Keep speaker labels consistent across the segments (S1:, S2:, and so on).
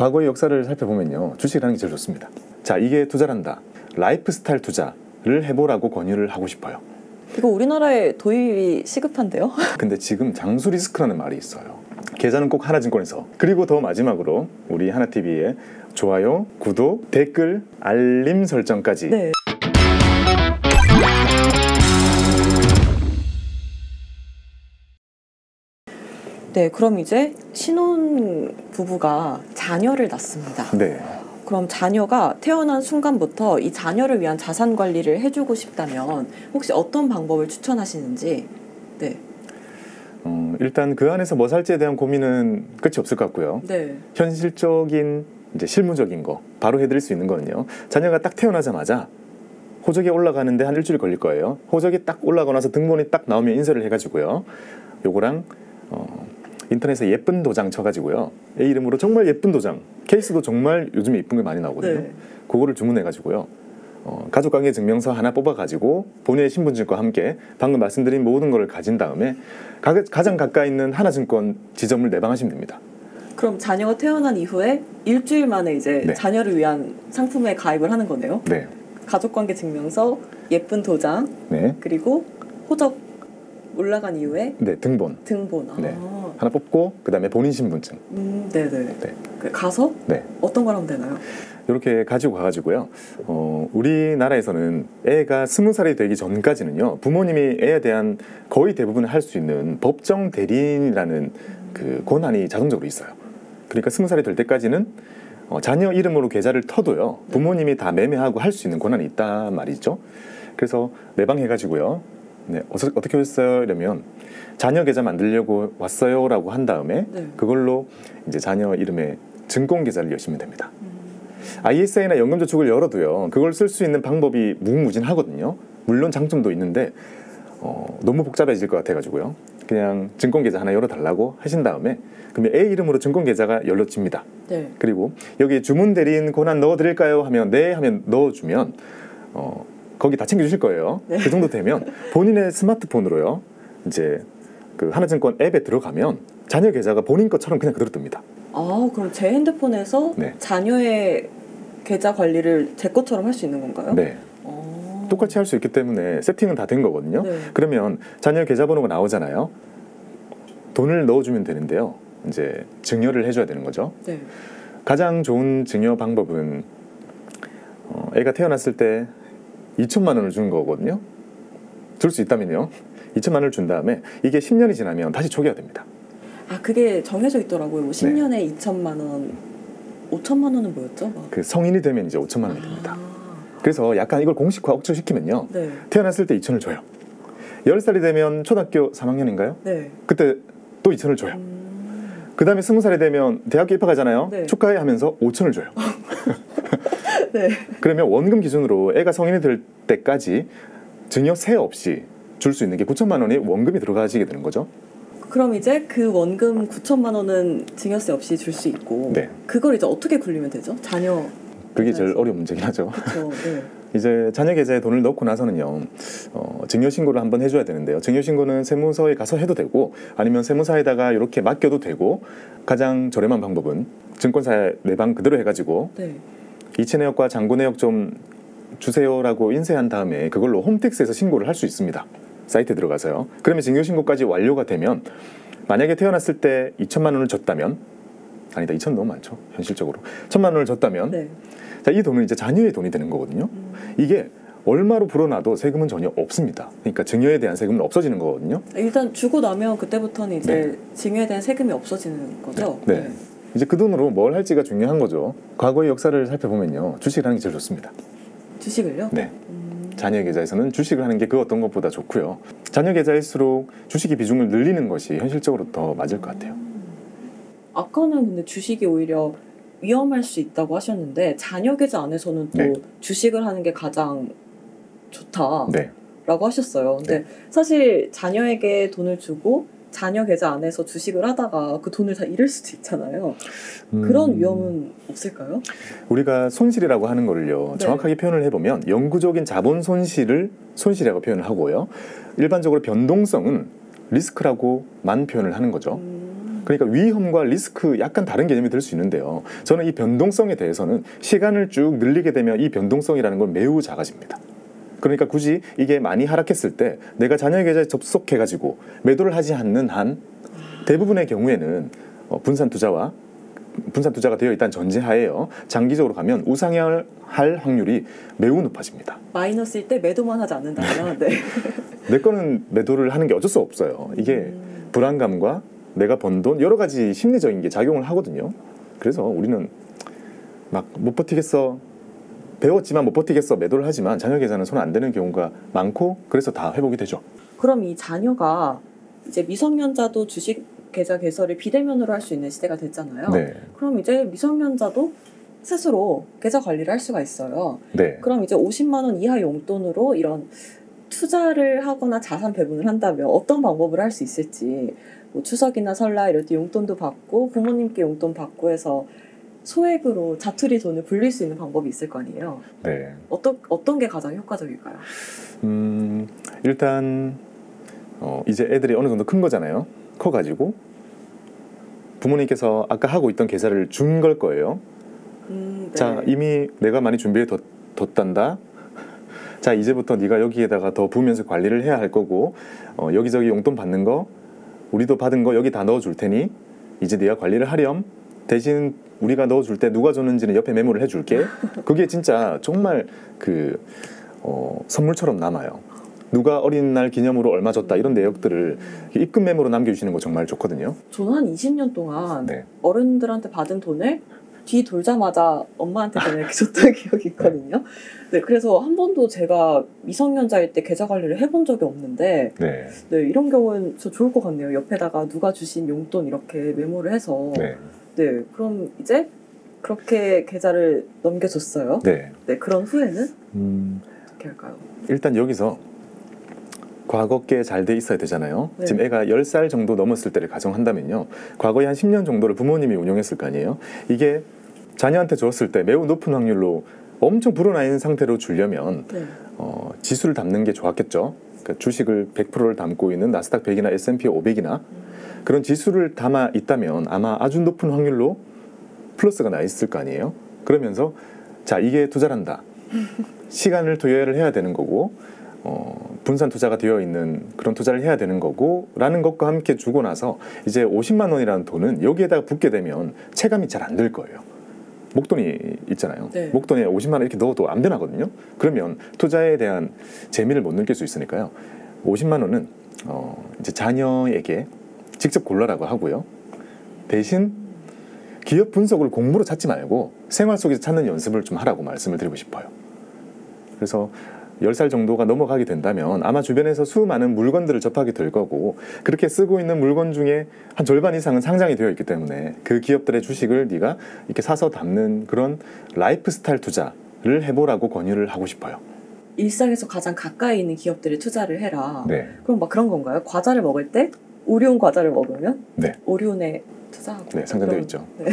S1: 과거의 역사를 살펴보면요, 주식을 하는 게 제일 좋습니다. 자, 이게 투자란다, 라이프 스타일 투자를 해보라고 권유를 하고 싶어요.
S2: 이거 우리나라에 도입이 시급한데요?
S1: 근데 지금 장수 리스크라는 말이 있어요. 계좌는 꼭 하나증권에서. 그리고 더 마지막으로 우리 하나TV의 좋아요, 구독, 댓글, 알림 설정까지.
S2: 네. 네, 그럼 이제 신혼 부부가 자녀를 낳습니다.
S1: 네.
S2: 그럼 자녀가 태어난 순간부터 이 자녀를 위한 자산 관리를 해주고 싶다면 혹시 어떤 방법을 추천하시는지? 네.
S1: 일단 그 안에서 뭐 살지에 대한 고민은 끝이 없을 것 같고요.
S2: 네.
S1: 현실적인, 이제 실무적인 거 바로 해드릴 수 있는 거는요, 자녀가 딱 태어나자마자 호적이 올라가는데 한 일주일 걸릴 거예요. 호적이 딱 올라가고 나서 등본이 딱 나오면 인쇄를 해가지고요, 요거랑 인터넷에 예쁜 도장 쳐가지고요, 애 이름으로 정말 예쁜 도장, 케이스도 정말 요즘에 예쁜 게 많이 나오거든요.
S2: 네.
S1: 그거를 주문해가지고요, 가족관계 증명서 하나 뽑아가지고 본인의 신분증과 함께 방금 말씀드린 모든 걸 가진 다음에 가장 가까이 있는 하나증권 지점을 내방하시면 됩니다.
S2: 그럼 자녀가 태어난 이후에 일주일 만에 이제
S1: 네.
S2: 자녀를 위한 상품에 가입을 하는 거네요.
S1: 네.
S2: 가족관계 증명서, 예쁜 도장,
S1: 네.
S2: 그리고 호적 올라간 이후에
S1: 네, 등본. 네. 하나 뽑고 그 다음에 본인 신분증.
S2: 네네.
S1: 네.
S2: 가서
S1: 네.
S2: 어떤 걸 하면 되나요?
S1: 이렇게 가지고 가가지고요, 우리나라에서는 애가 20살이 되기 전까지는요, 부모님이 애에 대한 거의 대부분을 할 수 있는 법정 대리인이라는 그 권한이 자동적으로 있어요. 그러니까 20살이 될 때까지는 자녀 이름으로 계좌를 터도요, 부모님이 다 매매하고 할 수 있는 권한이 있단 말이죠. 그래서 내방해가지고요, 네, 어떻게 했어요? 이러면 자녀 계좌 만들려고 왔어요 라고 한 다음에
S2: 네.
S1: 그걸로 이제 자녀 이름에 증권 계좌를 여시면 됩니다. ISA나 연금저축을 열어도요, 그걸 쓸 수 있는 방법이 무궁무진하거든요. 물론 장점도 있는데 너무 복잡해질 것 같아가지고요, 그냥 증권계좌 하나 열어달라고 하신 다음에 그러면 애 이름으로 증권계좌가 열려집니다.
S2: 네.
S1: 그리고 여기 주문대리인 권한 넣어드릴까요? 하면 네 하면 넣어주면 거기 다 챙겨주실 거예요.
S2: 네.
S1: 그 정도 되면 본인의 스마트폰으로요, 이제 그 하나증권 앱에 들어가면 자녀 계좌가 본인 것처럼 그냥 그대로 뜹니다.
S2: 아, 그럼 제 핸드폰에서
S1: 네.
S2: 자녀의 계좌 관리를 제 것처럼 할 수 있는 건가요?
S1: 네. 똑같이 할 수 있기 때문에 세팅은 다 된 거거든요.
S2: 네.
S1: 그러면 자녀 계좌번호가 나오잖아요. 돈을 넣어주면 되는데요, 이제 증여를 해줘야 되는 거죠.
S2: 네.
S1: 가장 좋은 증여 방법은 애가 태어났을 때 2천만 원을 주는 거거든요. 줄 수 있다면요. 2천만 원을 준 다음에 이게 10년이 지나면 다시 초기화 됩니다.
S2: 아, 그게 정해져 있더라고요. 뭐 10년에 2천만 원, 5천만 원은 뭐였죠?
S1: 그 성인이 되면 이제 5천만 원이 됩니다. 그래서 약간 이걸 공식화 억지로 시키면요,
S2: 네.
S1: 태어났을 때 2천을 줘요. 10살이 되면 초등학교 3학년인가요?
S2: 네.
S1: 그때 또 2천을 줘요. 그 다음에 20살이 되면 대학교 입학하잖아요.
S2: 네.
S1: 축하해 하면서 5천을 줘요.
S2: 네.
S1: 그러면 원금 기준으로 애가 성인이 될 때까지 증여세 없이 줄 수 있는 게 9천만 원이 원금이 들어가지게 되는 거죠.
S2: 그럼 이제 그 원금 9천만 원은 증여세 없이 줄 수 있고,
S1: 네.
S2: 그걸 이제 어떻게 굴리면 되죠? 자녀.
S1: 그게 제일 어려운 문제긴 하죠.
S2: 그렇죠. 네.
S1: 이제 자녀 계좌에 돈을 넣고 나서는요, 증여신고를 한번 해줘야 되는데요, 증여신고는 세무서에 가서 해도 되고 아니면 세무사에다가 이렇게 맡겨도 되고, 가장 저렴한 방법은 증권사에 내방 그대로 해가지고
S2: 네.
S1: 이체 내역과 잔고 내역 좀 주세요라고 인쇄한 다음에 그걸로 홈택스에서 신고를 할 수 있습니다. 사이트에 들어가서요. 그러면 증여신고까지 완료가 되면, 만약에 태어났을 때 2천만 원을 줬다면, 아니다, 2천 너무 많죠, 현실적으로. 1천만 원을 줬다면,
S2: 네.
S1: 자, 이 돈은 이제 자녀의 돈이 되는 거거든요. 이게 얼마로 불어나도 세금은 전혀 없습니다. 그러니까 증여에 대한 세금은 없어지는 거거든요.
S2: 일단 주고 나면 그때부터는 이제
S1: 네.
S2: 증여에 대한 세금이 없어지는 거죠?
S1: 네. 네. 이제 그 돈으로 뭘 할지가 중요한 거죠. 과거의 역사를 살펴보면요, 주식을 하는 게 제일 좋습니다.
S2: 주식을요?
S1: 네. 자녀 계좌에서는 주식을 하는 게 그 어떤 것보다 좋고요. 자녀 계좌일수록 주식의 비중을 늘리는 것이 현실적으로 더 맞을 것 같아요.
S2: 아까는 근데 주식이 오히려 위험할 수 있다고 하셨는데, 자녀 계좌 안에서는 또
S1: 네.
S2: 주식을 하는 게 가장 좋다라고
S1: 네.
S2: 하셨어요. 근데 사실 자녀에게 돈을 주고 자녀 계좌 안에서 주식을 하다가 그 돈을 다 잃을 수도 있잖아요. 그런 위험은 없을까요?
S1: 우리가 손실이라고 하는 거를요,
S2: 네.
S1: 정확하게 표현을 해보면 영구적인 자본 손실을 손실이라고 표현을 하고요, 일반적으로 변동성은 리스크라고만 표현을 하는 거죠. 그러니까 위험과 리스크 약간 다른 개념이 될 수 있는데요. 저는 이 변동성에 대해서는 시간을 쭉 늘리게 되면 이 변동성이라는 건 매우 작아집니다. 그러니까 굳이 이게 많이 하락했을 때 내가 자녀 계좌에 접속해가지고 매도를 하지 않는 한 대부분의 경우에는 분산 투자가 되어 있다는 전제하에요. 장기적으로 가면 우상향할 확률이 매우 높아집니다.
S2: 마이너스일 때 매도만 하지 않는다면 네.
S1: 내 거는 매도를 하는 게 어쩔 수 없어요. 이게 불안감과 내가 번 돈 여러 가지 심리적인 게 작용을 하거든요. 그래서 우리는 막 못 버티겠어, 배웠지만 못 버티겠어 매도를 하지만 자녀 계좌는 손 안 대는 경우가 많고 그래서 다 회복이 되죠.
S2: 그럼 이 자녀가 이제 미성년자도 주식 계좌 개설을 비대면으로 할 수 있는 시대가 됐잖아요.
S1: 네.
S2: 그럼 이제 미성년자도 스스로 계좌 관리를 할 수가 있어요.
S1: 네.
S2: 그럼 이제 50만 원 이하 용돈으로 이런 투자를 하거나 자산 배분을 한다면 어떤 방법을 할 수 있을지, 뭐 추석이나 설날 이럴 때 용돈도 받고 부모님께 용돈 받고 해서 소액으로 자투리 돈을 불릴 수 있는 방법이 있을 거 아니에요.
S1: 네.
S2: 어떤 게 가장 효과적일까요?
S1: 일단 이제 애들이 어느 정도 큰 거잖아요. 커가지고 부모님께서 아까 하고 있던 계좌를 준 걸 거예요.
S2: 네.
S1: 자, 이미 내가 많이 준비해 뒀단다. 자, 이제부터 네가 여기에다가 더 부으면서 관리를 해야 할 거고 여기저기 용돈 받는 거 우리도 받은 거 여기 다 넣어줄 테니 이제 네가 관리를 하렴. 대신 우리가 넣어줄 때 누가 줬는지는 옆에 메모를 해줄게. 그게 진짜 정말 선물처럼 남아요. 누가 어린날 기념으로 얼마 줬다 이런 내역들을 입금 메모로 남겨주시는 거 정말 좋거든요.
S2: 저는 한 20년 동안
S1: 네.
S2: 어른들한테 받은 돈을 뒤 돌자마자 엄마한테 그냥 이렇게 줬던 기억이 있거든요. 네, 그래서 한 번도 제가 미성년자일 때 계좌 관리를 해본 적이 없는데
S1: 네.
S2: 네, 이런 경우는 저 좋을 것 같네요. 옆에다가 누가 주신 용돈 이렇게 메모를 해서
S1: 네.
S2: 네, 그럼 이제 그렇게 계좌를 넘겨줬어요.
S1: 네.
S2: 네, 그런 후에는 어떻게 할까요?
S1: 일단 여기서 과거께 잘 돼 있어야 되잖아요.
S2: 네.
S1: 지금 애가 10살 정도 넘었을 때를 가정한다면요. 과거에 한 10년 정도를 부모님이 운용했을 거 아니에요. 이게 자녀한테 줬을 때 매우 높은 확률로 엄청 불어나 있는 상태로 주려면
S2: 네.
S1: 지수를 담는 게 좋았겠죠. 그러니까 주식을 100%를 담고 있는 나스닥 100이나 S&P 500이나 그런 지수를 담아 있다면 아마 아주 높은 확률로 플러스가 나 있을 거 아니에요. 그러면서 자, 이게 투자란다. 시간을 투여를 해야 되는 거고 분산 투자가 되어 있는 그런 투자를 해야 되는 거고 라는 것과 함께 주고 나서 이제 50만 원이라는 돈은 여기에다가 붓게 되면 체감이 잘 안 될 거예요. 목돈이 있잖아요.
S2: 네.
S1: 목돈에 50만 원 이렇게 넣어도 안 변하거든요. 그러면 투자에 대한 재미를 못 느낄 수 있으니까요. 50만 원은 이제 자녀에게 직접 골라라고 하고요. 대신 기업 분석을 공부로 찾지 말고 생활 속에서 찾는 연습을 좀 하라고 말씀을 드리고 싶어요. 그래서 10살 정도가 넘어가게 된다면 아마 주변에서 수많은 물건들을 접하게 될 거고 그렇게 쓰고 있는 물건 중에 한 절반 이상은 상장이 되어 있기 때문에 그 기업들의 주식을 네가 이렇게 사서 담는 그런 라이프 스타일 투자를 해보라고 권유를 하고 싶어요.
S2: 일상에서 가장 가까이 있는 기업들에 투자를 해라.
S1: 네.
S2: 그럼 막 그런 건가요? 과자를 먹을 때 오리온 과자를 먹으면
S1: 네.
S2: 오리온에 투자하고
S1: 네, 상장되어 있죠.
S2: 네.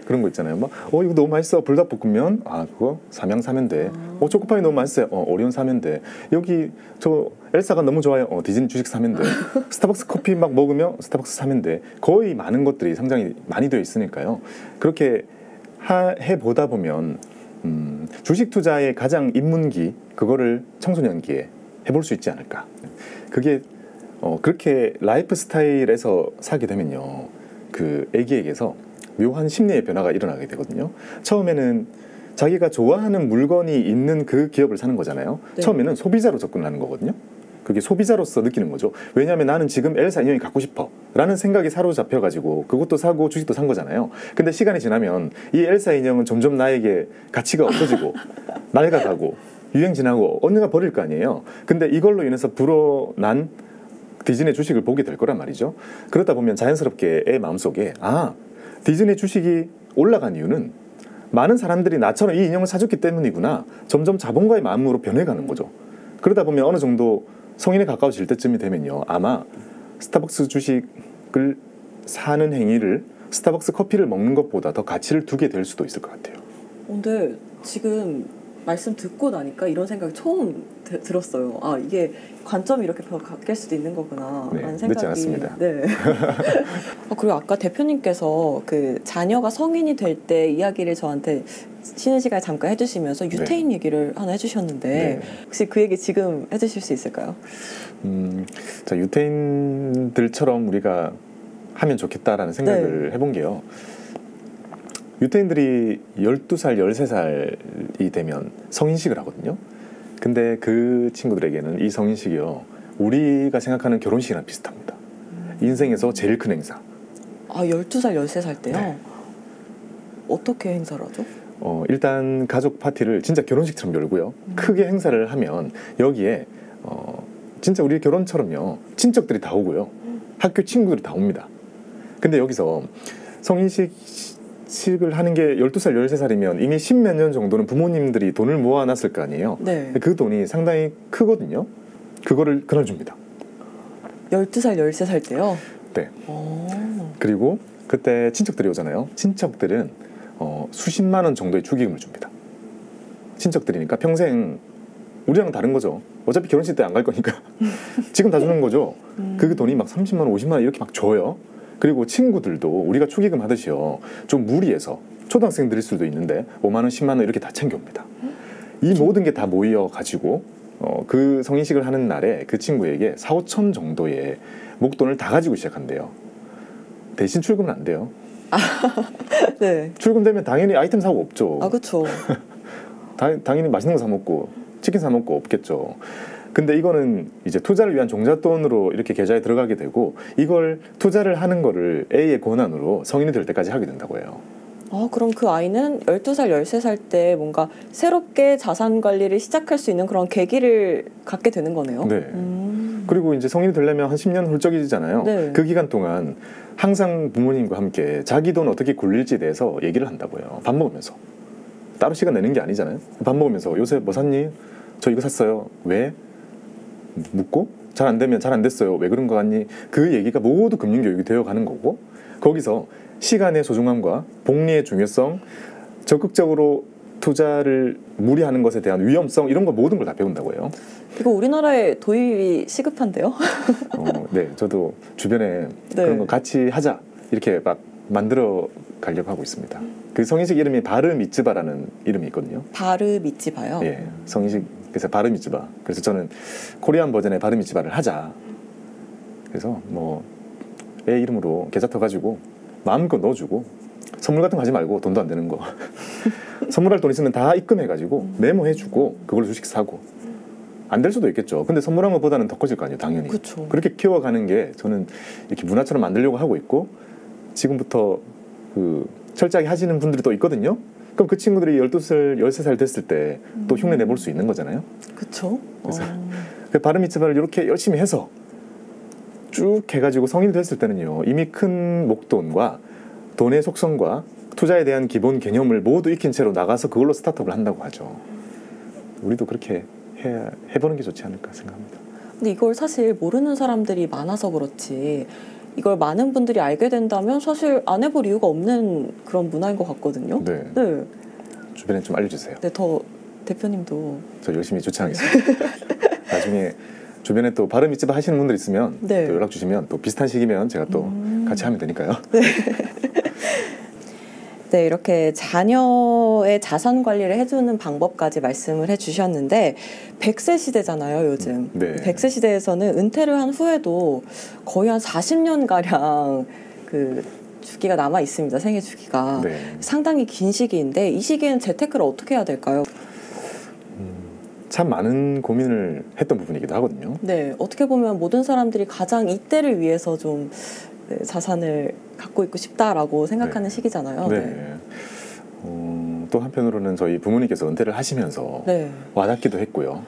S1: 그런 거 있잖아요. 막 이거 너무 맛있어. 불닭볶음면. 그거 삼양 사면 돼. 초코파이 너무 맛있어요. 오리온 사면 돼. 여기 저 엘사가 너무 좋아요. 디즈니 주식 사면 돼. 스타벅스 커피 막 먹으면 스타벅스 사면 돼. 거의 많은 것들이 상장이 많이 되어 있으니까요. 그렇게 해보다 보면 주식 투자의 가장 입문기 그거를 청소년기에 해볼 수 있지 않을까. 그게 그렇게 라이프 스타일에서 사게 되면요. 그 애기에게서 묘한 심리의 변화가 일어나게 되거든요. 처음에는 자기가 좋아하는 물건이 있는 그 기업을 사는 거잖아요.
S2: 네.
S1: 처음에는 소비자로 접근하는 거거든요. 그게 소비자로서 느끼는 거죠. 왜냐하면 나는 지금 엘사 인형이 갖고 싶어 라는 생각이 사로잡혀가지고 그것도 사고 주식도 산 거잖아요. 근데 시간이 지나면 이 엘사 인형은 점점 나에게 가치가 없어지고 낡아가고 유행 지나고 언젠가 버릴 거 아니에요. 근데 이걸로 인해서 불어난 디즈니 주식을 보게 될 거란 말이죠. 그러다 보면 자연스럽게 애 마음속에 디즈니 주식이 올라간 이유는 많은 사람들이 나처럼 이 인형을 사줬기 때문이구나. 점점 자본가의 마음으로 변해가는 거죠. 그러다 보면 어느 정도 성인에 가까워질 때쯤이 되면요. 아마 스타벅스 주식을 사는 행위를 스타벅스 커피를 먹는 것보다 더 가치를 두게 될 수도 있을 것 같아요.
S2: 근데 지금 말씀 듣고 나니까 이런 생각이 처음 들었어요. 아, 이게 관점이 이렇게 바뀔 수도 있는 거구나
S1: 네,
S2: 라는 생각이.
S1: 늦지 않았습니다.
S2: 네. 그리고 아까 대표님께서 그 자녀가 성인이 될 때 이야기를 저한테 쉬는 시간에 잠깐 해주시면서 유태인 얘기를 하나 해주셨는데 혹시 그 얘기 지금 해주실 수 있을까요?
S1: 자, 유태인들처럼 우리가 하면 좋겠다라는 생각을 해본 게요. 유태인들이 12살, 13살이 되면 성인식을 하거든요. 근데 그 친구들에게는 이 성인식이요, 우리가 생각하는 결혼식이랑 비슷합니다. 인생에서 제일 큰 행사.
S2: 아, 12살, 13살 때요?
S1: 네.
S2: 어떻게 행사를 하죠?
S1: 일단 가족 파티를 진짜 결혼식처럼 열고요. 크게 행사를 하면 여기에 진짜 우리 결혼처럼요, 친척들이 다 오고요. 학교 친구들이 다 옵니다. 근데 여기서 성인식을 하는 게 12살, 13살이면 이미 10몇 년 정도는 부모님들이 돈을 모아놨을 거 아니에요.
S2: 네.
S1: 그 돈이 상당히 크거든요. 그거를 그날 줍니다.
S2: 12살, 13살 때요?
S1: 네. 그리고 그때 친척들이 오잖아요. 친척들은 수십만 원 정도의 축의금을 줍니다. 친척들이니까 평생 우리랑 다른 거죠. 어차피 결혼식 때 안 갈 거니까 지금 다 주는 거죠. 그 돈이 막 30만 원, 50만 원 이렇게 막 줘요. 그리고 친구들도 우리가 축의금 하듯이요, 좀 무리해서 초등학생들일 수도 있는데 5만 원, 10만 원 이렇게 다 챙겨옵니다. 이 모든 게 다 모여가지고 그 성인식을 하는 날에 그 친구에게 4, 5천 정도의 목돈을 다 가지고 시작한대요. 대신 출금은 안 돼요.
S2: 네.
S1: 출금되면 당연히 아이템 사고 없죠.
S2: 아, 그렇죠.
S1: 당연히 맛있는 거 사 먹고 치킨 사 먹고 없겠죠. 근데 이거는 이제 투자를 위한 종잣돈으로 이렇게 계좌에 들어가게 되고, 이걸 투자를 하는 거를 A의 권한으로 성인이 될 때까지 하게 된다고 해요.
S2: 그럼 그 아이는 12살, 13살 때 뭔가 새롭게 자산 관리를 시작할 수 있는 그런 계기를 갖게 되는 거네요.
S1: 네. 그리고 이제 성인이 되려면 한 10년 훌쩍이잖아요.
S2: 네.
S1: 그 기간 동안 항상 부모님과 함께 자기 돈 어떻게 굴릴지에 대해서 얘기를 한다고요. 밥 먹으면서. 따로 시간 내는 게 아니잖아요. 밥 먹으면서 요새 뭐 샀니? 저 이거 샀어요. 왜? 묻고 잘 안 되면 잘 안 됐어요. 왜 그런 거 같니? 그 얘기가 모두 금융교육이 되어가는 거고, 거기서 시간의 소중함과 복리의 중요성, 적극적으로 투자를 무리하는 것에 대한 위험성, 이런 거 모든 걸 다 배운다고 해요.
S2: 이거 우리나라에 도입이 시급한데요?
S1: 네, 저도 주변에
S2: 네.
S1: 그런 거 같이 하자 이렇게 막 만들어 가려고 하고 있습니다. 그 성인식 이름이 바르 미츠바라는 이름이 있거든요.
S2: 바르 미츠바요?
S1: 예, 성인식 그래서 바르 미츠바. 그래서 저는 코리안 버전의 바르 미츠바를 하자. 그래서 뭐 애 이름으로 계좌 터가지고 마음껏 넣어주고, 선물 같은 거 하지 말고, 돈도 안 되는 거 선물할 돈 있으면 다 입금해가지고 메모해주고 그걸로 주식 사고. 안 될 수도 있겠죠. 근데 선물한 것보다는 더 커질 거 아니에요, 당연히.
S2: 그쵸.
S1: 그렇게 키워가는 게 저는 이렇게 문화처럼 만들려고 하고 있고, 지금부터 그 철저하게 하시는 분들이 또 있거든요. 그럼 그 친구들이 12살, 13살 됐을 때 또 흉내 내볼 수 있는 거잖아요.
S2: 그쵸.
S1: 그래서 그 바르 미츠바를 이렇게 열심히 해서 쭉 해가지고 성인이 됐을 때는요, 이미 큰 목돈과 돈의 속성과 투자에 대한 기본 개념을 모두 익힌 채로 나가서 그걸로 스타트업을 한다고 하죠. 우리도 그렇게 해보는 게 좋지 않을까 생각합니다.
S2: 근데 이걸 사실 모르는 사람들이 많아서 그렇지, 이걸 많은 분들이 알게 된다면 사실 안 해볼 이유가 없는 그런 문화인 것 같거든요.
S1: 네.
S2: 네.
S1: 주변에 좀 알려주세요.
S2: 네, 더 대표님도.
S1: 저 열심히 추천하겠습니다. 나중에 주변에 또 바르 미츠바 하시는 분들 있으면
S2: 네.
S1: 또 연락 주시면, 또 비슷한 시기면 제가 또 같이 하면 되니까요.
S2: 네, 이렇게 자녀의 자산 관리를 해주는 방법까지 말씀을 해주셨는데, 100세 시대잖아요, 요즘.
S1: 네.
S2: 100세 시대에서는 은퇴를 한 후에도 거의 한 40년가량 그 주기가 남아 있습니다, 생애 주기가.
S1: 네.
S2: 상당히 긴 시기인데, 이 시기에는 재테크를 어떻게 해야 될까요?
S1: 참 많은 고민을 했던 부분이기도 하거든요.
S2: 네, 어떻게 보면 모든 사람들이 가장 이때를 위해서 좀 자산을 갖고 있고 싶다라고 생각하는
S1: 네.
S2: 시기잖아요.
S1: 네. 또 한편으로는 저희 부모님께서 은퇴를 하시면서
S2: 네.
S1: 와닿기도 했고요.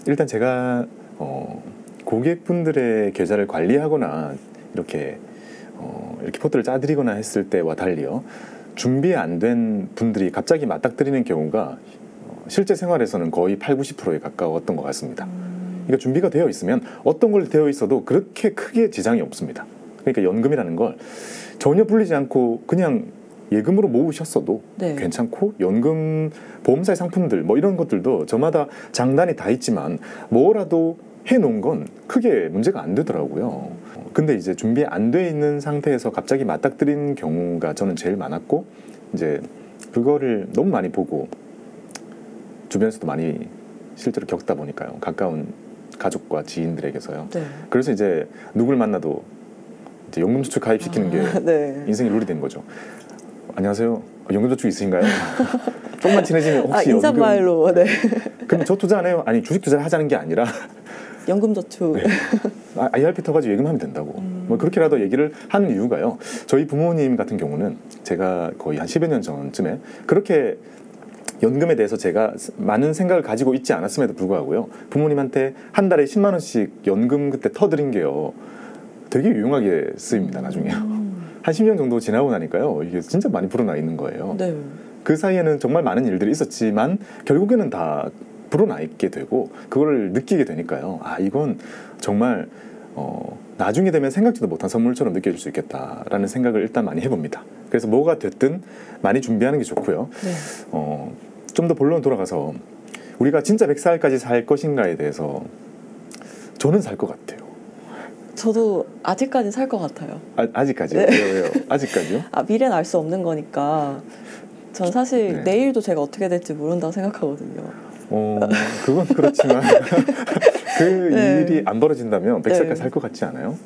S1: 일단 제가 고객분들의 계좌를 관리하거나 이렇게 포트를 짜드리거나 했을 때와 달리요, 준비 안 된 분들이 갑자기 맞닥뜨리는 경우가 실제 생활에서는 거의 80~90%에 가까웠던 것 같습니다. 그러니까 준비가 되어 있으면 어떤 걸 되어 있어도 그렇게 크게 지장이 없습니다. 그러니까 연금이라는 걸 전혀 불리지 않고 그냥 예금으로 모으셨어도
S2: 네.
S1: 괜찮고 연금 보험사의 상품들 뭐 이런 것들도 저마다 장단이 다 있지만 뭐라도 해놓은 건 크게 문제가 안 되더라고요. 근데 이제 준비 안 돼 있는 상태에서 갑자기 맞닥뜨린 경우가 저는 제일 많았고 이제 그거를 너무 많이 보고 주변에서도 많이 실제로 겪다 보니까요. 가까운 가족과 지인들에게서요.
S2: 네.
S1: 그래서 이제 누굴 만나도 이제 연금저축 가입시키는 게
S2: 네.
S1: 인생의 룰이 된 거죠. 안녕하세요. 연금저축 있으신가요? 조금만 친해지면 혹시
S2: 인사말로. 네.
S1: 그럼 저 투자 안 해요? 아니 주식 투자를 하자는 게 아니라
S2: 연금저축.
S1: 네. IRP 터가지고 예금하면 된다고. 뭐 그렇게라도 얘기를 하는 이유가요. 저희 부모님 같은 경우는 제가 거의 한 10여 년 전쯤에 그렇게 연금에 대해서 제가 많은 생각을 가지고 있지 않았음에도 불구하고요. 부모님한테 한 달에 10만 원씩 연금 그때 터드린 게요. 되게 유용하게 쓰입니다. 나중에요. 한 10년 정도 지나고 나니까요. 이게 진짜 많이 불어나 있는 거예요.
S2: 네.
S1: 그 사이에는 정말 많은 일들이 있었지만 결국에는 다 불어나 있게 되고 그걸 느끼게 되니까요. 아 이건 정말 나중에 되면 생각지도 못한 선물처럼 느껴질 수 있겠다라는 생각을 일단 많이 해봅니다. 그래서 뭐가 됐든 많이 준비하는 게 좋고요.
S2: 네.
S1: 좀 더 본론 돌아가서 우리가 진짜 100살까지 살 것인가에 대해서 저는 살 것 같아요.
S2: 저도 아직까지 살 것 같아요.
S1: 아직까지요?
S2: 네.
S1: 왜요? 아직까지요?
S2: 미래는 알 수 없는 거니까 전 사실
S1: 네.
S2: 내일도 제가 어떻게 될지 모른다고 생각하거든요.
S1: 그건 그렇지만 그
S2: 네.
S1: 일이 안 벌어진다면 100살까지
S2: 네.
S1: 살 것 같지 않아요?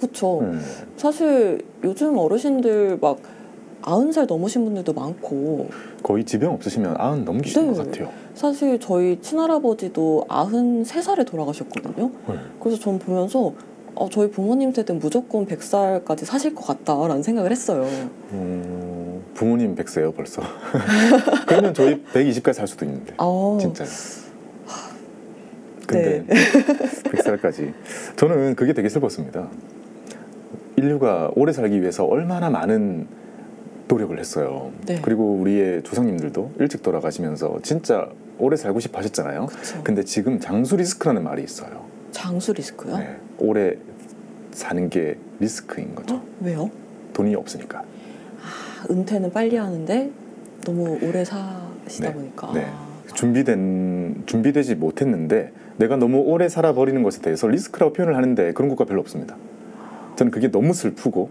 S2: 그쵸. 사실 요즘 어르신들 막 90살 넘으신 분들도 많고
S1: 거의 지병 없으시면 90 넘기시는
S2: 네.
S1: 것 같아요.
S2: 사실 저희 친할아버지도 93살에 돌아가셨거든요.
S1: 네.
S2: 그래서 전 보면서 저희 부모님 세대는 무조건 100살까지 사실 것 같다라는 생각을 했어요.
S1: 부모님 100세요 벌써. 그러면 저희 120까지 살 수도 있는데 진짜요. 근데
S2: 네.
S1: 100살까지 저는 그게 되게 슬펐습니다. 인류가 오래 살기 위해서 얼마나 많은 노력을 했어요.
S2: 네.
S1: 그리고 우리의 조상님들도 일찍 돌아가시면서 진짜 오래 살고 싶어 하셨잖아요.
S2: 그쵸.
S1: 근데 지금 장수 리스크라는 말이 있어요.
S2: 장수 리스크요?
S1: 네, 오래 사는 게 리스크인 거죠.
S2: 왜요?
S1: 돈이 없으니까.
S2: 은퇴는 빨리 하는데 너무 오래 사시다
S1: 네.
S2: 보니까.
S1: 네. 준비되지 못했는데 내가 너무 오래 살아버리는 것에 대해서 리스크라고 표현을 하는데 그런 것과 별로 없습니다. 저는 그게 너무 슬프고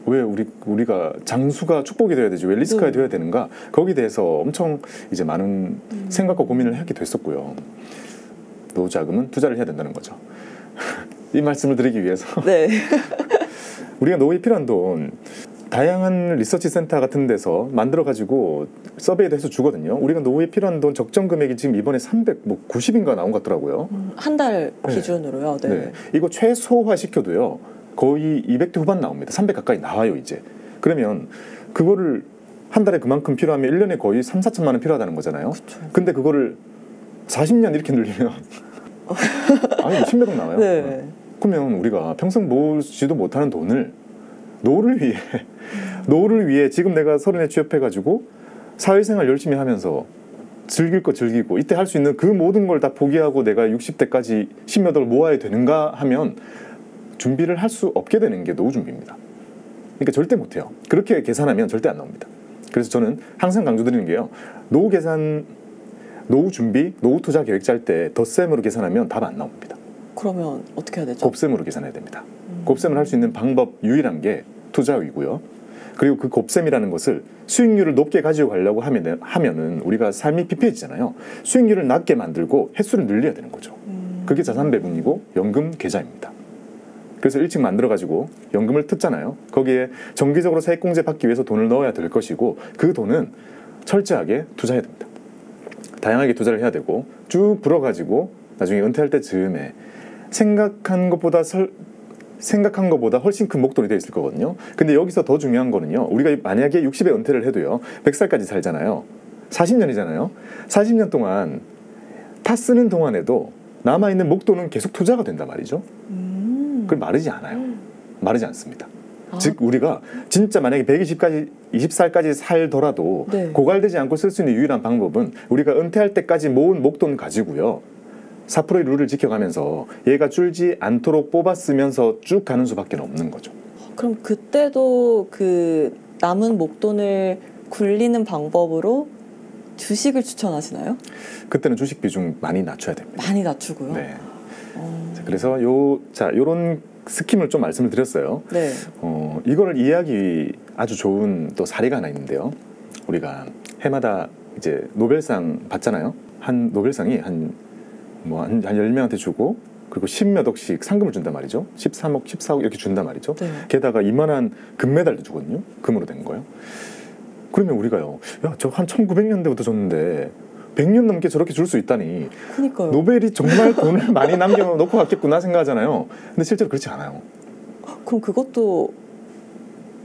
S1: 왜 우리가 장수가 축복이 되어야 되지 왜 리스크가 되어야 되는가 거기에 대해서 엄청 이제 많은 생각과 고민을 하게 됐었고요. 노후자금은 투자를 해야 된다는 거죠. 이 말씀을 드리기 위해서
S2: 네.
S1: 우리가 노후에 필요한 돈 다양한 리서치 센터 같은 데서 만들어가지고 서베이도 해서 주거든요. 우리가 노후에 필요한 돈 적정 금액이 지금 이번에 390인가 나온 것 같더라고요.
S2: 한 달 기준으로요. 네.
S1: 네. 이거 최소화 시켜도요. 거의 200대 후반 나옵니다. 300 가까이 나와요 이제. 그러면 그거를 한 달에 그만큼 필요하면 1년에 거의 3, 4천만 원 필요하다는 거잖아요.
S2: 그쵸.
S1: 근데 그거를 40년 이렇게 늘리면 아니 10몇 억 나와요.
S2: 네.
S1: 그러면 우리가 평생 모으지도 못하는 돈을 노후를 위해 지금 내가 30에 취업해가지고 사회생활 열심히 하면서 즐길 거 즐기고 이때 할 수 있는 그 모든 걸 다 포기하고 내가 60대까지 10몇 억을 모아야 되는가 하면 준비를 할 수 없게 되는 게 노후 준비입니다. 그러니까 절대 못해요. 그렇게 계산하면 절대 안 나옵니다. 그래서 저는 항상 강조드리는 게요. 노후 계산, 노후 준비, 노후 투자 계획 짤 때 덧셈으로 계산하면 답 안 나옵니다.
S2: 그러면 어떻게 해야 되죠?
S1: 곱셈으로 계산해야 됩니다. 곱셈을 할 수 있는 방법 유일한 게 투자이고요. 그리고 그 곱셈이라는 것을 수익률을 높게 가지고 가려고 하면은 우리가 삶이 피폐해지잖아요. 수익률을 낮게 만들고 횟수를 늘려야 되는 거죠. 그게 자산 배분이고 연금 계좌입니다. 그래서 일찍 만들어가지고 연금을 뜯잖아요. 거기에 정기적으로 세액공제 받기 위해서 돈을 넣어야 될 것이고 그 돈은 철저하게 투자해야 됩니다. 다양하게 투자를 해야 되고 쭉 불어가지고 나중에 은퇴할 때 즈음에 생각한 것보다 훨씬 큰 목돈이 되어 있을 거거든요. 근데 여기서 더 중요한 거는요. 우리가 만약에 60에 은퇴를 해도요. 100살까지 살잖아요. 40년이잖아요. 40년 동안 다 쓰는 동안에도 남아있는 목돈은 계속 투자가 된단 말이죠. 그걸 마르지 않아요. 마르지 않습니다. 즉 우리가 진짜 만약에 20살까지 살더라도
S2: 네.
S1: 고갈되지 않고 쓸 수 있는 유일한 방법은 우리가 은퇴할 때까지 모은 목돈 가지고요. 4%의 룰을 지켜가면서 얘가 줄지 않도록 뽑아 쓰면서 쭉 가는 수밖에 없는 거죠.
S2: 그럼 그때도 그 남은 목돈을 굴리는 방법으로 주식을 추천하시나요?
S1: 그때는 주식 비중 많이 낮춰야 됩니다.
S2: 많이 낮추고요.
S1: 네. 자, 그래서 요런 스킴을 좀 말씀을 드렸어요.
S2: 네.
S1: 이거를 이해하기 아주 좋은 또 사례가 하나 있는데요. 우리가 해마다 이제 노벨상 받잖아요. 한 노벨상이 한 10명한테 주고 그리고 10몇 억씩 상금을 준단 말이죠. 13억, 14억 이렇게 준단 말이죠.
S2: 네.
S1: 게다가 이만한 금메달도 주거든요. 금으로 된 거예요. 그러면 우리가요. 야, 저 한 1900년대부터 줬는데 100년 넘게 저렇게 줄 수 있다니
S2: 그러니까요.
S1: 노벨이 정말 돈을 많이 남겨놓고 갔겠구나 생각하잖아요. 근데 실제로 그렇지 않아요.
S2: 그럼 그것도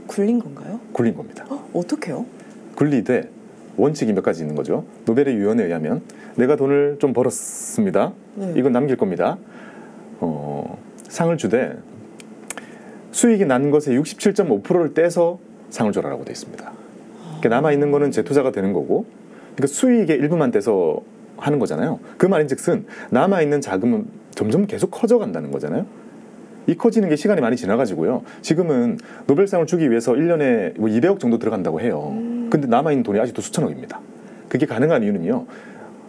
S2: 굴린 건가요?
S1: 굴린 겁니다.
S2: 어떻게요?
S1: 굴리되 원칙이 몇 가지 있는 거죠. 노벨의 유언에 의하면 내가 돈을 좀 벌었습니다.
S2: 네.
S1: 이건 남길 겁니다. 상을 주되 수익이 난 것의 67.5%를 떼서 상을 줘라라고 되어 있습니다. 그러니까 남아있는 거는 재투자가 되는 거고 그러니까 수익의 일부만 떼서 하는 거잖아요. 그 말인즉슨 남아있는 자금은 점점 계속 커져간다는 거잖아요. 이 커지는 게 시간이 많이 지나가지고요. 지금은 노벨상을 주기 위해서 1년에 뭐 200억 정도 들어간다고 해요. 근데 남아있는 돈이 아직도 수천억입니다. 그게 가능한 이유는요.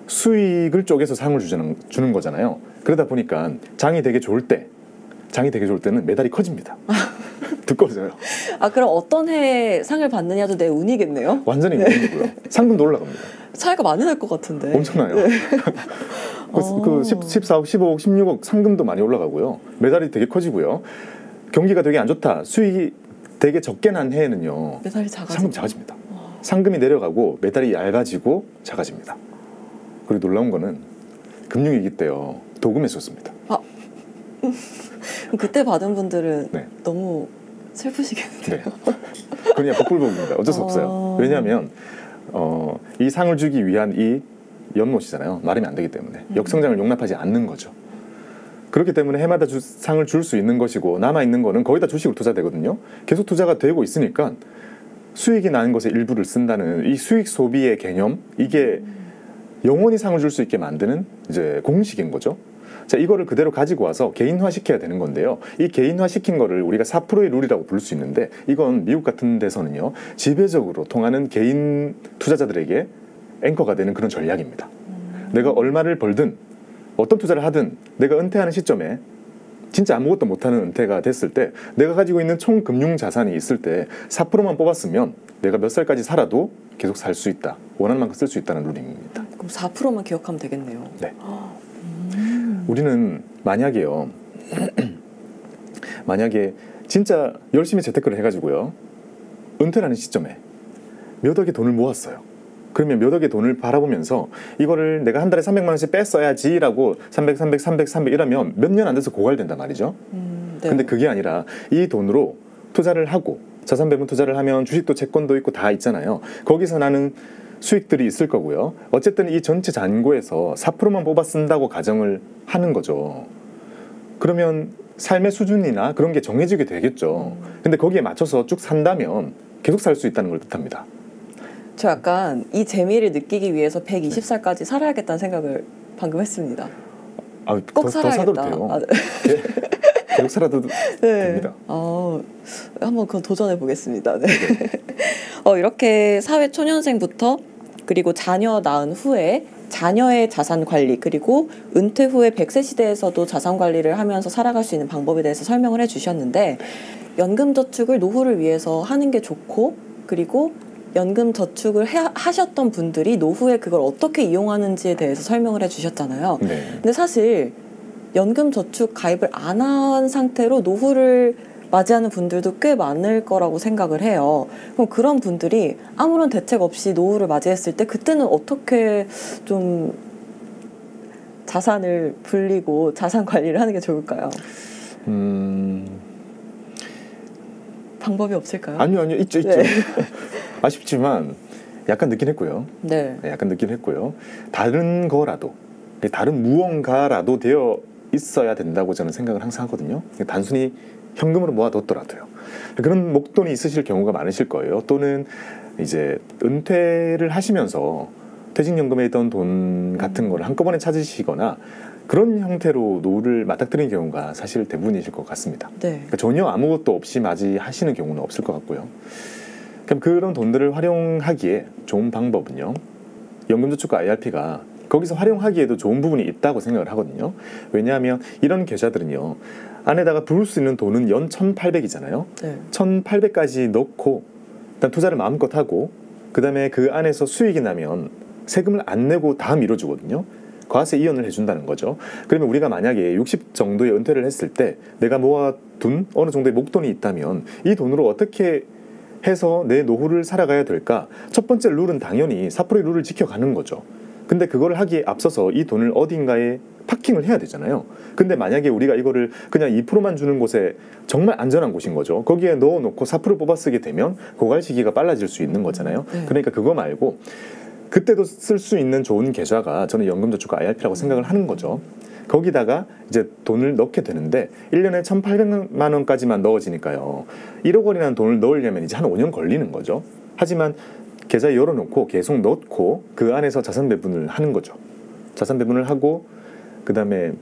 S1: 수익을 쪼개서 상을 주는 거잖아요. 그러다 보니까 장이 되게 좋을 때는 메달이 커집니다. 두꺼워져요.
S2: 그럼 어떤 해에 상을 받느냐도 내 운이겠네요?
S1: 완전히 운이고요. 상금도 올라갑니다.
S2: 차이가 많이 날 것 같은데.
S1: 엄청나요. 그 14억, 15억, 16억 상금도 많이 올라가고요. 메달이 되게 커지고요. 경기가 되게 안 좋다. 수익이 되게 적게 난 해에는요.
S2: 메달이
S1: 상금 작아집니다. 상금이 내려가고 메달이 얇아지고 작아집니다. 그리고 놀라운 거는 금융위기 때요. 도금에 썼습니다.
S2: 그때 받은 분들은
S1: 네.
S2: 너무 슬프시겠는데요.
S1: 네. 그냥 복불복입니다. 어쩔 수 없어요. 왜냐하면 이 상을 주기 위한 이 연못이잖아요. 마르면 안 되기 때문에 역성장을 용납하지 않는 거죠. 그렇기 때문에 해마다 상을 줄 수 있는 것이고 남아있는 거는 거의 다 주식으로 투자되거든요. 계속 투자가 되고 있으니까 수익이 나는 것의 일부를 쓴다는 이 수익 소비의 개념, 이게 영원히 상을 줄 수 있게 만드는 이제 공식인 거죠. 자, 이거를 그대로 가지고 와서 개인화시켜야 되는 건데요. 이 개인화시킨 거를 우리가 4%의 룰이라고 부를 수 있는데 이건 미국 같은 데서는요. 지배적으로 통하는 개인 투자자들에게 앵커가 되는 그런 전략입니다. 내가 얼마를 벌든 어떤 투자를 하든 내가 은퇴하는 시점에 진짜 아무것도 못하는 은퇴가 됐을 때 내가 가지고 있는 총 금융 자산이 있을 때 4%만 뽑았으면 내가 몇 살까지 살아도 계속 살 수 있다. 원하는 만큼 쓸 수 있다는 룰입니다.
S2: 그럼 4%만 기억하면 되겠네요.
S1: 네. 우리는 만약에 진짜 열심히 재테크를 해가지고요. 은퇴하는 시점에 몇 억의 돈을 모았어요. 그러면 몇 억의 돈을 바라보면서 이거를 내가 한 달에 300만 원씩 뺐어야지라고 300 이러면 몇 년 안 돼서 고갈된단 말이죠.
S2: 네.
S1: 근데 그게 아니라 이 돈으로 투자를 하고 자산 배분 투자를 하면 주식도 채권도 있고 다 있잖아요. 거기서 나는 수익들이 있을 거고요. 어쨌든 이 전체 잔고에서 4%만 뽑아 쓴다고 가정을 하는 거죠. 그러면 삶의 수준이나 그런 게 정해지게 되겠죠. 근데 거기에 맞춰서 쭉 산다면 계속 살 수 있다는 걸 뜻합니다.
S2: 저 약간 이 재미를 느끼기 위해서 120살까지 살아야겠다는 생각을 방금 했습니다. 꼭
S1: 더
S2: 살아야겠다.
S1: 사도 돼요. 계속 살아도 됩니다.
S2: 한번 그건 도전해 보겠습니다. 네. 이렇게 사회 초년생부터 그리고 자녀 낳은 후에 자녀의 자산 관리 그리고 은퇴 후에 100세 시대에서도 자산 관리를 하면서 살아갈 수 있는 방법에 대해서 설명을 해주셨는데 연금 저축을 노후를 위해서 하는 게 좋고 그리고 연금 저축을 하셨던 분들이 노후에 그걸 어떻게 이용하는지에 대해서 설명을 해주셨잖아요.
S1: 네.
S2: 근데 사실 연금 저축 가입을 안 한 상태로 노후를 맞이하는 분들도 꽤 많을 거라고 생각을 해요. 그럼 그런 분들이 아무런 대책 없이 노후를 맞이했을 때 그때는 어떻게 좀 자산을 불리고 자산 관리를 하는 게 좋을까요? 방법이 없을까요?
S1: 아니요, 있죠.
S2: 네.
S1: 아쉽지만 약간 늦긴 했고요.
S2: 네.
S1: 약간 늦긴 했고요. 다른 거라도, 다른 무언가라도 되어 있어야 된다고 저는 생각을 항상 하거든요. 단순히 현금으로 모아뒀더라도요. 그런 목돈이 있으실 경우가 많으실 거예요. 또는 이제 은퇴를 하시면서 퇴직연금에 있던 돈 같은 거를 한꺼번에 찾으시거나 그런 형태로 노후를 맞닥뜨리는 경우가 사실 대부분이실 것 같습니다.
S2: 네.
S1: 그러니까 전혀 아무것도 없이 맞이하시는 경우는 없을 것 같고요. 그럼 그런 돈들을 활용하기에 좋은 방법은요. 연금저축과 IRP가 거기서 활용하기에도 좋은 부분이 있다고 생각을 하거든요. 왜냐하면 이런 계좌들은요. 안에다가 부을 수 있는 돈은 연 1,800이잖아요.
S2: 네.
S1: 1,800까지 넣고 일단 투자를 마음껏 하고 그다음에 그 안에서 수익이 나면 세금을 안 내고 다 밀어주거든요. 과세 이연을 해준다는 거죠. 그러면 우리가 만약에 60 정도의 은퇴를 했을 때 내가 모아둔 어느 정도의 목돈이 있다면 이 돈으로 어떻게 해서 내 노후를 살아가야 될까? 첫 번째 룰은 당연히 4%의 룰을 지켜가는 거죠. 근데 그걸 하기에 앞서서 이 돈을 어딘가에 파킹을 해야 되잖아요. 근데 만약에 우리가 이거를 그냥 2%만 주는 곳에 정말 안전한 곳인 거죠. 거기에 넣어놓고 4% 뽑아 쓰게 되면 고갈 시기가 빨라질 수 있는 거잖아요. 그러니까 그거 말고 그때도 쓸 수 있는 좋은 계좌가 저는 연금저축과 IRP라고 생각을 하는 거죠. 거기다가 이제 돈을 넣게 되는데 1년에 1,800만 원까지만 넣어지니까요. 1억 원이라는 돈을 넣으려면 이제 한 5년 걸리는 거죠. 하지만 계좌에 열어놓고 계속 넣고 그 안에서 자산 배분을 하는 거죠. 자산 배분을 하고 그 다음에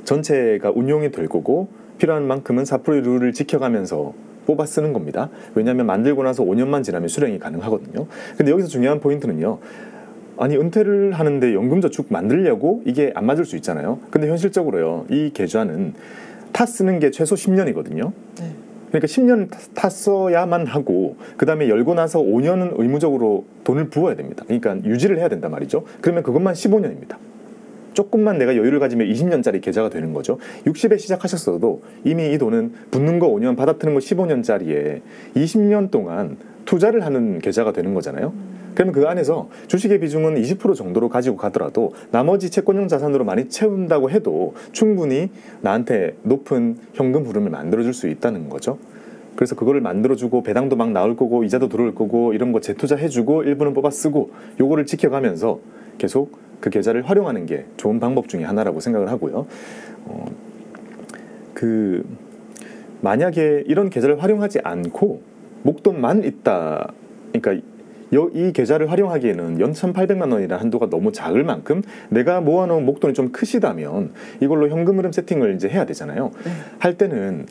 S1: 전체가 운용이 될 거고 필요한 만큼은 4%의 룰을 지켜가면서 뽑아 쓰는 겁니다. 왜냐하면 만들고 나서 5년만 지나면 수령이 가능하거든요. 근데 여기서 중요한 포인트는요. 아니 은퇴를 하는데 연금저축 만들려고 이게 안 맞을 수 있잖아요. 근데 현실적으로요. 이 계좌는 타 쓰는 게 최소 10년이거든요. 그러니까 10년 탔어야만 하고 그 다음에 열고 나서 5년은 의무적으로 돈을 부어야 됩니다. 그러니까 유지를 해야 된단 말이죠. 그러면 그것만 15년입니다. 조금만 내가 여유를 가지면 20년짜리 계좌가 되는 거죠. 60에 시작하셨어도 이미 이 돈은 붓는 거 5년 받아트는 거 15년짜리에 20년 동안 투자를 하는 계좌가 되는 거잖아요. 그러면 그 안에서 주식의 비중은 20% 정도로 가지고 가더라도 나머지 채권형 자산으로 많이 채운다고 해도 충분히 나한테 높은 현금 흐름을 만들어줄 수 있다는 거죠. 그래서 그거를 만들어주고 배당도 막 나올 거고 이자도 들어올 거고 이런 거 재투자해주고 일부는 뽑아 쓰고 요거를 지켜가면서 계속 그 계좌를 활용하는 게 좋은 방법 중에 하나라고 생각을 하고요. 만약에 이런 계좌를 활용하지 않고 목돈만 있다. 그러니까 이 계좌를 활용하기에는 연 1,800만 원이라는 한도가 너무 작을 만큼 내가 모아놓은 목돈이 좀 크시다면 이걸로 현금 흐름 세팅을 이제 해야 되잖아요. 할 때는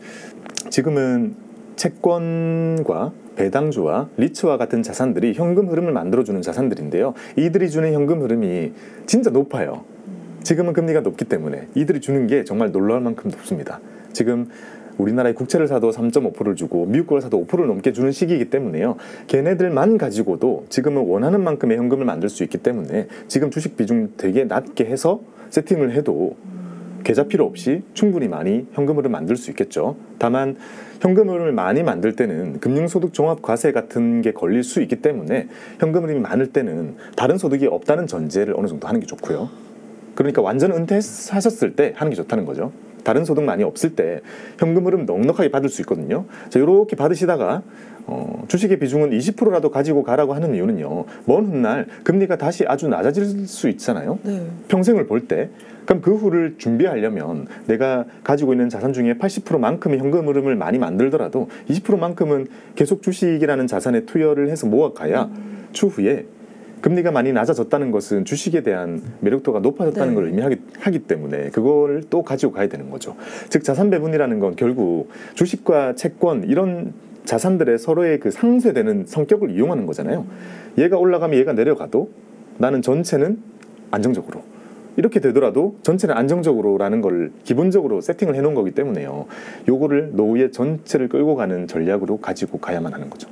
S1: 지금은 채권과 배당주와 리츠와 같은 자산들이 현금 흐름을 만들어주는 자산들인데요. 이들이 주는 현금 흐름이 진짜 높아요. 지금은 금리가 높기 때문에 이들이 주는 게 정말 놀라울 만큼 높습니다. 지금 우리나라의 국채를 사도 3.5%를 주고 미국 걸 사도 5%를 넘게 주는 시기이기 때문에요. 걔네들만 가지고도 지금은 원하는 만큼의 현금을 만들 수 있기 때문에 지금 주식 비중 되게 낮게 해서 세팅을 해도 계좌 필요 없이 충분히 많이 현금흐름 만들 수 있겠죠. 다만 현금흐름을 많이 만들 때는 금융소득 종합과세 같은 게 걸릴 수 있기 때문에 현금흐름이 많을 때는 다른 소득이 없다는 전제를 어느 정도 하는 게 좋고요. 그러니까 완전 은퇴하셨을 때 하는 게 좋다는 거죠. 다른 소득 많이 없을 때 현금 흐름 넉넉하게 받을 수 있거든요. 자, 이렇게 받으시다가 주식의 비중은 20%라도 가지고 가라고 하는 이유는요. 먼 훗날 금리가 다시 아주 낮아질 수 있잖아요. 평생을 볼 때. 그럼 그 후를 준비하려면 내가 가지고 있는 자산 중에 80%만큼의 현금 흐름을 많이 만들더라도 20%만큼은 계속 주식이라는 자산에 투여를 해서 모아가야 추후에 금리가 많이 낮아졌다는 것은 주식에 대한 매력도가 높아졌다는 걸 의미하기 때문에 그걸 또 가지고 가야 되는 거죠. 즉 자산 배분이라는 건 결국 주식과 채권 이런 자산들의 서로의 그 상쇄되는 성격을 이용하는 거잖아요. 얘가 올라가면 얘가 내려가도 나는 전체는 안정적으로 이렇게 되더라도 전체는 안정적으로라는 걸 기본적으로 세팅을 해놓은 거기 때문에요. 요거를 노후의 전체를 끌고 가는 전략으로 가지고 가야만 하는 거죠.